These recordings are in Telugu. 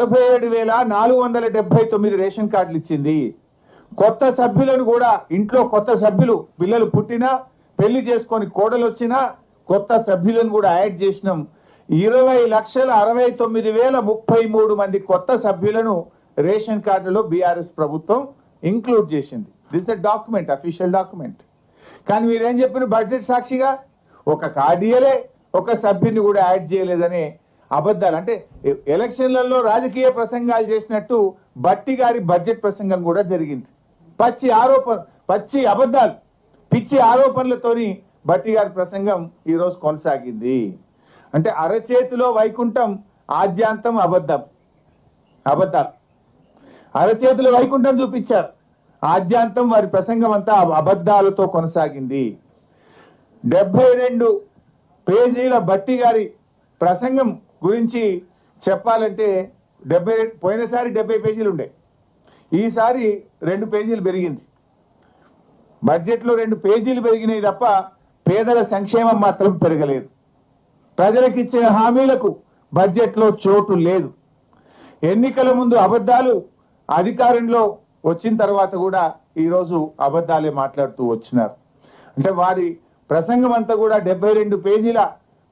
47,479 రేషన్ కార్డులు ఇచ్చింది. కొత్త సభ్యులను కూడా ఇంట్లో కొత్త సభ్యులు పిల్లలు పుట్టినా పెళ్లి చేసుకొని కోడలు వచ్చినా కొత్త సభ్యులను కూడా యాడ్ చేసినాం. 20,69,033 మంది కొత్త సభ్యులను రేషన్ కార్డులో బీఆర్ఎస్ ప్రభుత్వం ఇంక్లూడ్ చేసింది. This a document, official document. కానీ మీరేం చెప్పిన బడ్జెట్ సాక్షిగా ఒక కార్డియలే ఒక సభ్యుని కూడా యాడ్ చేయలేదనే అబద్ధాలు. అంటే ఎలక్షన్లలో రాజకీయ ప్రసంగాలు చేసినట్టు బట్టి గారి బడ్జెట్ ప్రసంగం కూడా జరిగింది. పచ్చి అబద్ధాలు, పిచ్చి ఆరోపణలతోని బట్టి గారి ప్రసంగం ఈరోజు కొనసాగింది. అంటే అరచేతిలో వైకుంఠం, ఆద్యాంతం అబద్ధాలు. అరచేతిలో వైకుంఠం చూపించారు, ఆద్యాంతం వారి ప్రసంగం అంతా అబద్ధాలతో కొనసాగింది. 72 పేజీల బట్టి గారి ప్రసంగం గురించి చెప్పాలంటే పోయినసారి 70 పేజీలు ఉండే, ఈసారి 2 పేజీలు పెరిగింది. బడ్జెట్లో 2 పేజీలు పెరిగినాయి తప్ప పేదల సంక్షేమం మాత్రం పెరగలేదు. ప్రజలకు ఇచ్చిన హామీలకు బడ్జెట్లో చోటు లేదు. ఎన్నికల ముందు అబద్ధాలు, అధికారంలో వచ్చిన తర్వాత కూడా ఈరోజు అబద్ధాలే మాట్లాడుతూ వచ్చినారు. అంటే వారి ప్రసంగం అంతా కూడా 72 పేజీల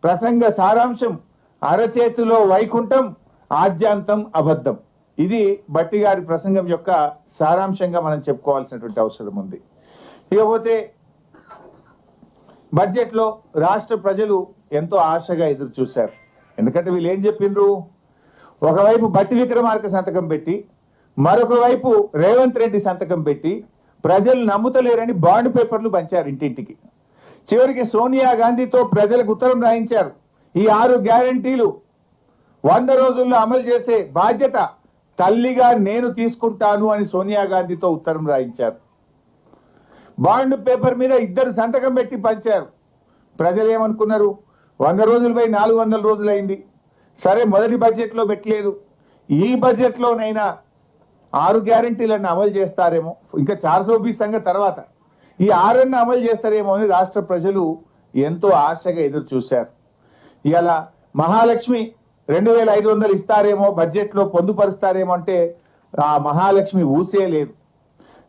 ప్రసంగ సారాంశం అరచేతిలో వైకుంఠం, ఆద్యాంతం అబద్ధం. ఇది బట్టి గారి ప్రసంగం యొక్క సారాంశంగా మనం చెప్పుకోవాల్సినటువంటి అవసరం ఉంది. ఇకపోతే బడ్జెట్లో రాష్ట్ర ప్రజలు ఎంతో ఆశగా ఎదురు చూశారు. ఎందుకంటే వీళ్ళు ఏం చెప్పిండ్రు, ఒకవైపు బట్టి విక్రమార్క సంతకం పెట్టి మరొక వైపు రేవంత్ రెడ్డి సంతకం పెట్టి ప్రజలు నమ్ముతలేరని బాండ్ పేపర్లు పంచారు ఇంటింటికి. చివరికి సోనియా గాంధీతో ప్రజలకు ఉత్తరం రాయించారు. ఈ 6 గ్యారంటీలు 100 రోజుల్లో అమలు చేసే బాధ్యత తల్లిగా నేను తీసుకుంటాను అని సోనియా గాంధీతో ఉత్తరం రాయించారు. బాండ్ పేపర్ మీద 2 సంతకం పెట్టి పంచారు. ప్రజలు ఏమనుకున్నారు, 100 రోజులు పోయి 400 రోజులు అయింది, సరే మొదటి బడ్జెట్లో పెట్టలేదు, ఈ బడ్జెట్లోనైనా 6 గ్యారంటీలను అమలు చేస్తారేమో, ఇంకా 420 సంగతి తర్వాత ఈ 6 అమలు చేస్తారేమో అని రాష్ట్ర ప్రజలు ఎంతో ఆశగా ఎదురు చూశారు. ఇవాళ మహాలక్ష్మి 2,500 ఇస్తారేమో, బడ్జెట్లో పొందుపరుస్తారేమో అంటే ఆ మహాలక్ష్మి ఊసే లేదు.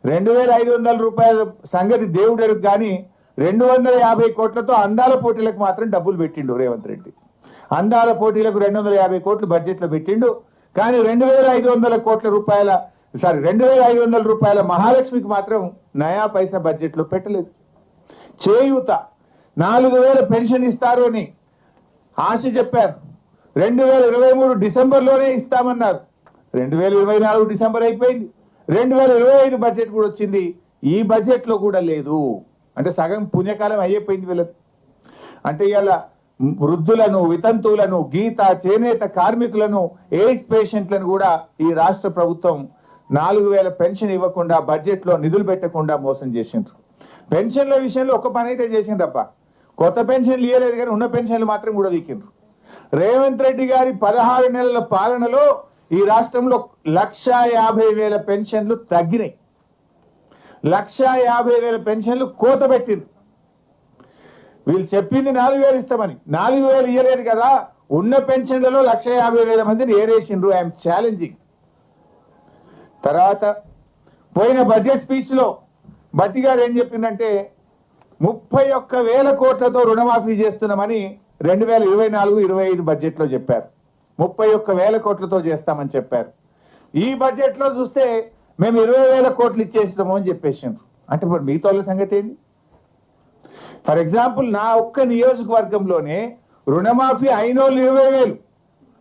2,500 రూపాయల సంగతి దేవుడెరుగు కానీ 250 కోట్లతో అందాల పోటీలకు మాత్రం డబ్బులు పెట్టిండు రేవంత్ రెడ్డి. అందాల పోటీలకు 250 కోట్లు బడ్జెట్లో పెట్టిండు. కానీ 2,500 రూపాయల మహాలక్ష్మికి మాత్రం నయా పైసా బడ్జెట్లో పెట్టలేదు. చేయూత 4,000 పెన్షన్ ఇస్తారు అని ఆశ చెప్పారు. 2023 డిసెంబర్లోనే ఇస్తామన్నారు. 2024 డిసెంబర్ అయిపోయింది. 2025 బడ్జెట్ కూడా వచ్చింది. ఈ బడ్జెట్లో కూడా లేదు. అంటే సగం పుణ్యకాలం అయిపోయింది వీళ్ళకి. అంటే ఇలా వృద్ధులను, వితంతువులను, గీత చేనేత కార్మికులను, ఎయిడ్స్ పేషెంట్లను కూడా ఈ రాష్ట్ర ప్రభుత్వం 4,000 పెన్షన్ ఇవ్వకుండా బడ్జెట్లో నిధులు పెట్టకుండా మోసం చేసిండ్రు. పెన్షన్ల విషయంలో ఒక పని అయితే చేసిండ్రప్ప, కొత్త పెన్షన్లు ఇవ్వలేదు కానీ ఉన్న పెన్షన్లు మాత్రం కూడా వీకిండ్రు. రేవంత్ రెడ్డి గారి 16 నెలల పాలనలో ఈ రాష్ట్రంలో 1,50,000 పెన్షన్లు తగ్గినాయి. 1,50,000 పెన్షన్లు కోత పెట్టిండ్రు. వీళ్ళు చెప్పింది 4,000 ఇస్తామని, 4,000 ఇవ్వలేదు కదా. ఉన్న పెన్షన్లలో 1,50,000 మందిని ఏరేసిండ్రు. I'm challenging. తర్వాత పోయిన బడ్జెట్ స్పీచ్ లో బట్టి గారు ఏం చెప్పిందంటే 31,000 కోట్లతో రుణమాఫీ చేస్తున్నామని 2024-25 బడ్జెట్ లో చెప్పారు. 31,000 కోట్లతో చేస్తామని చెప్పారు. ఈ బడ్జెట్ లో చూస్తే మేము 20,000 కోట్లు ఇచ్చేస్తాము అని చెప్పేసిండ్రు. అంటే ఇప్పుడు మిగతా సంగతి ఏంది? ఫర్ ఎగ్జాంపుల్ నా ఒక్క నియోజకవర్గంలోనే రుణమాఫీ అయినోళ్ళు 20,000,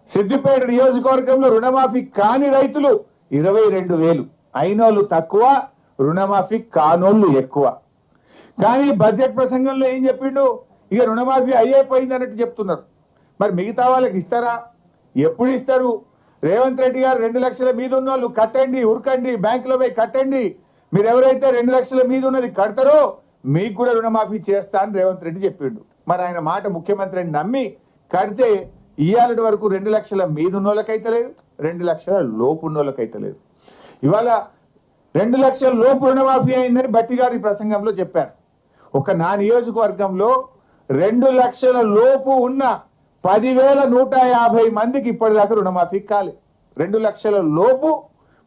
సిద్దిపేట నియోజకవర్గంలో రుణమాఫీ కాని రైతులు 22,000, అయినోళ్ళు తక్కువ, రుణమాఫీ కానోళ్ళు ఎక్కువ. కానీ బడ్జెట్ ప్రసంగంలో ఏం చెప్పిండు, ఇక రుణమాఫీ అయిపోయింది అన్నట్టు చెప్తున్నారు. మరి మిగతా వాళ్ళకి ఇస్తారా? ఎప్పుడు ఇస్తారు? రేవంత్ రెడ్డి గారు 2 లక్షల మీద ఉన్న వాళ్ళు కట్టండి, ఉరకండి, బ్యాంకులో పోయి కట్టండి, మీరు ఎవరైతే 2 లక్షల మీద ఉన్నది కడతారో మీకు కూడా రుణమాఫీ చేస్తా అని రేవంత్ రెడ్డి చెప్పిండు. మరి ఆయన మాట ముఖ్యమంత్రిని నమ్మి కడితే ఇవాళ వరకు 2 లక్షల మీద ఉన్న వాళ్ళకైతే లేదు, 2 లక్షల లోపు ఉన్న వాళ్ళకైతే లేదు. ఇవాళ 2 లక్షల లోపు రుణమాఫీ అయిందని బట్టి గారి ప్రసంగంలో చెప్పారు. ఒక నా నియోజకవర్గంలో 2 లక్షల లోపు ఉన్న 10,150 మందికి ఇప్పటిదాకా రుణమాఫీ కాలేదు. 2 లక్షల లోపు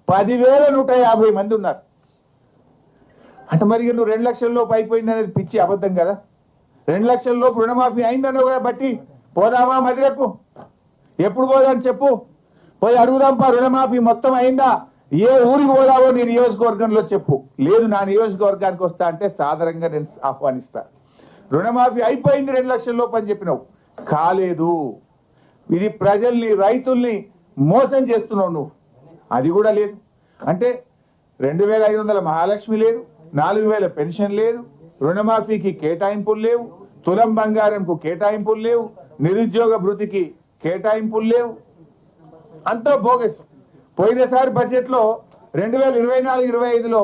10,150 మంది ఉన్నారు. అంటే మరి నువ్వు 2 లక్షల లోపు అయిపోయింది అనేది పిచ్చి అబద్ధం కదా. 2 లక్షల లోపు రుణమాఫీ అయిందన్నావు కదా, బట్టి పోదామా మదిరకు? ఎప్పుడు పోదాని చెప్పు, పోయి అడుగుదాంపా. రుణమాఫీ మొత్తం అయిందా? ఏ ఊరికి పోదావో నీ నియోజకవర్గంలో చెప్పు. లేదు నా నియోజకవర్గానికి వస్తా అంటే సాధారణంగా నేను ఆహ్వానిస్తా. రుణమాఫీ అయిపోయింది 2 లక్షల లోపు అని చెప్పినావు, కాలేదు. ఇది ప్రజల్ని రైతుల్ని మోసం చేస్తున్నావు నువ్వు. అది కూడా లేదు. అంటే 2,500 మహాలక్ష్మి లేదు, 4,000 పెన్షన్ లేదు, రుణమాఫీకి కేటాయింపులు లేవు, తులం బంగారంకు కేటాయింపులు లేవు, నిరుద్యోగ భృతికి కేటాయింపులు లేవు. అంతా బోగస్. పోయినసారి బడ్జెట్లో 2024-25లో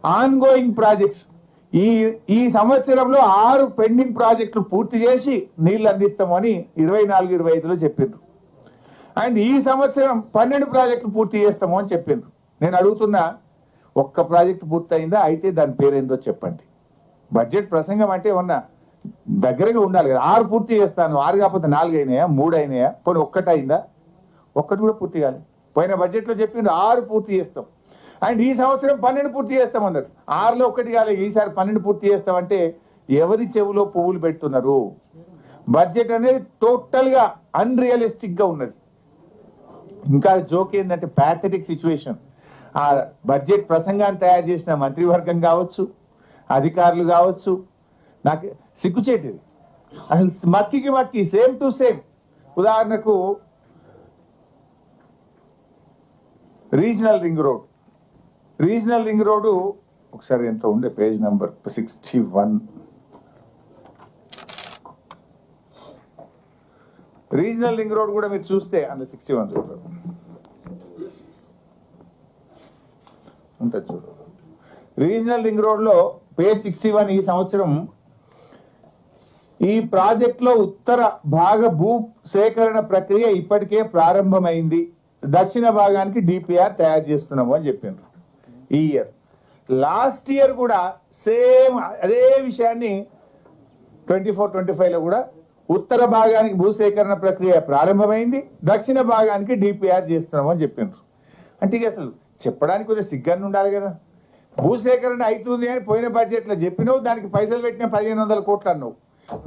ఆన్ గోయింగ్ ప్రాజెక్ట్స్ ఈ సంవత్సరంలో 6 పెండింగ్ ప్రాజెక్టులు పూర్తి చేసి నీళ్లు అందిస్తామని 24-25లో చెప్పిండ్రు. అండ్ ఈ సంవత్సరం 12 ప్రాజెక్టులు పూర్తి చేస్తాము అని చెప్పిండ్రు. నేను అడుగుతున్నా, ఒక్క ప్రాజెక్టు పూర్తయిందా? అయితే దాని పేరేందో చెప్పండి. బడ్జెట్ ప్రసంగం అంటే ఏమన్నా దగ్గరగా ఉండాలి కదా. 6 పూర్తి చేస్తాను, 6 కాకపోతే 4 అయినాయా, 3 అయినాయా, పోనీ ఒక్కటి అయిందా? ఒక్కటి కూడా పూర్తి కాలేదు. పోయిన బడ్జెట్లో చెప్పిండ్రు 6 పూర్తి చేస్తాం. అండ్ ఈ సంవత్సరం 12 పూర్తి చేస్తామన్నారు. 6లో ఒక్కటి కాలేదు, ఈసారి 12 పూర్తి చేస్తామంటే ఎవరి చెవులో పువ్వులు పెడుతున్నారు? బడ్జెట్ అనేది టోటల్ గా అన్రియలిస్టిక్ గా ఉన్నది. ఇంకా జోక్ ఏంటంటే ప్యాథెటిక్ సిచ్యువేషన్. ఆ బడ్జెట్ ప్రసంగాన్ని తయారు చేసిన మంత్రివర్గం కావచ్చు, అధికారులు కావచ్చు, నాకు సిగ్గుచేటిది అసలు. మక్కి సేమ్ టు సేమ్. ఉదాహరణకు రీజనల్ రింగ్ రోడ్డు ఒకసారి ఎంత ఉండే page number 61. Regional ring road కూడా మీరు చూస్తే అందులో 61 చూడరు ఉంటుంది చూడు. రీజనల్ రింగ్ రోడ్ లో పేజ్ 61 ఈ సంవత్సరం ఈ ప్రాజెక్ట్ లో ఉత్తర భాగ భూ సేకరణ ప్రక్రియ ఇప్పటికే ప్రారంభమైంది, దక్షిణ భాగానికి డిపిఆర్ తయారు చేస్తున్నాము అని చెప్పిండ్రు. ఈ ఇయర్ లాస్ట్ ఇయర్ కూడా సేమ్ అదే విషయాన్ని 24-25లో కూడా ఉత్తర భాగానికి భూసేకరణ ప్రక్రియ ప్రారంభమైంది, దక్షిణ భాగానికి డిపిఆర్ చేస్తున్నాము అని చెప్పిండ్రు. అంటే ఇక అసలు చెప్పడానికి కొద్దిగా సిగ్గాన్ని ఉండాలి కదా. భూసేకరణ అవుతుంది అని పోయిన బడ్జెట్లో చెప్పినావు, దానికి పైసలు పెట్టిన 1,500 కోట్లు అన్నావు.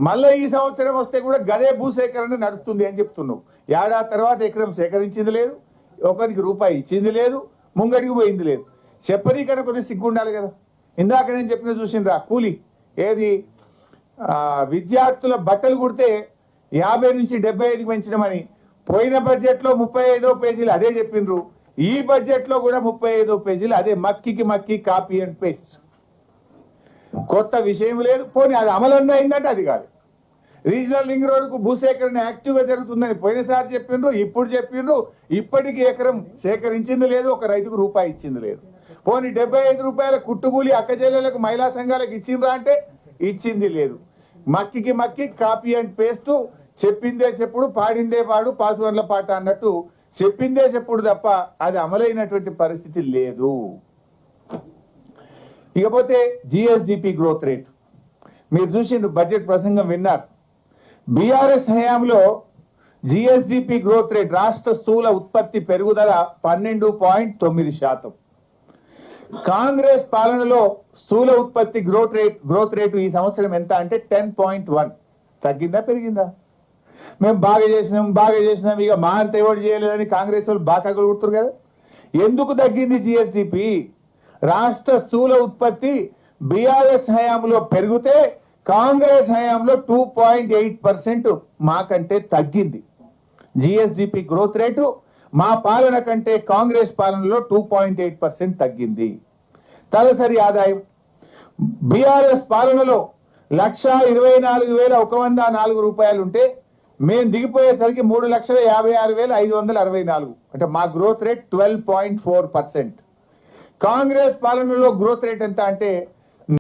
మళ్ళీ ఈ సంవత్సరం వస్తే కూడా గదే భూసేకరణ నడుస్తుంది అని చెప్తున్నావు. ఏడాది తర్వాత ఎకరం సేకరించింది లేదు, ఒకరికి రూపాయి ఇచ్చింది లేదు, ముంగడికి పోయింది లేదు. చెప్పనీకన్నా కొద్దిగా సిగ్గు ఉండాలి కదా. ఇందాక నేను చెప్పిన చూసిండ్రా కూలి ఏది విద్యార్థుల బట్టలు కుడితే 50 నుంచి 75 పెంచడమని పోయిన బడ్జెట్లో 35వ పేజీలు అదే చెప్పిండ్రు. ఈ బడ్జెట్లో కూడా 35వ పేజీలు అదే మక్కి కాపీ అండ్ పేస్ట్. కొత్త విషయం లేదు. పోనీ అది అమలన్నా అయిందంటే అది కాదు. రీజనల్ రింగ్ రోడ్కు భూసేకరణ యాక్టివ్గా జరుగుతుందని పోయినసారి చెప్పిండ్రు, ఇప్పుడు చెప్పిండ్రు. ఇప్పటికీ ఎకరం సేకరించింది లేదు, ఒక రైతుకు రూపాయి ఇచ్చింది లేదు. పోనీ 75 రూపాయల కుట్టుకూలి అక్కచెల్లెలకు మహిళా సంఘాలకు ఇచ్చిండ్రా అంటే ఇచ్చింది లేదు. మక్కి కాపీ అండ్ పేస్ట్. చెప్పిందే చెప్పుడు, పాడిందే పాడు, పాసువర్ల పాట అన్నట్టు చెప్పిందే చెప్పుడు తప్ప అది అమలైనటువంటి పరిస్థితి లేదు. ఇకపోతే జిఎస్డిపి గ్రోత్ రేట్ మీరు చూసిండ్రు, బడ్జెట్ ప్రసంగం విన్నారు. బీఆర్ఎస్ హయాంలో జిఎస్డిపి గ్రోత్ రేట్ రాష్ట్ర స్థూల ఉత్పత్తి పెరుగుదల 12.9%. కాంగ్రెస్ పాలనలో స్థూల ఉత్పత్తి గ్రోత్ రేటు ఈ సంవత్సరం ఎంత అంటే 10.1. తగ్గిందా పెరిగిందా? మేము బాగా చేసినాం ఇక మా అంత ఎవరు చేయలేదని కాంగ్రెస్ వాళ్ళు బాగా కొడుతున్నారు కదా. ఎందుకు తగ్గింది జిఎస్డిపి? రాష్ట్ర స్థూల ఉత్పత్తి బీఆర్ఎస్ హయాంలో పెరిగితే కాంగ్రెస్ హయాంలో 2.8% మాకంటే తగ్గింది. జిఎస్డిపి గ్రోత్ రేటు మా పాలన కంటే కాంగ్రెస్ పాలనలో 2.8% తగ్గింది. తలసరి ఆదాయం బీఆర్ఎస్ పాలనలో 1,24,104 రూపాయలు ఉంటే మేము దిగిపోయేసరికి 3,56,564. అంటే మా గ్రోత్ రేట్ 12.4%. కాంగ్రెస్ పాలనలో గ్రోత్ రేట్ ఎంత అంటే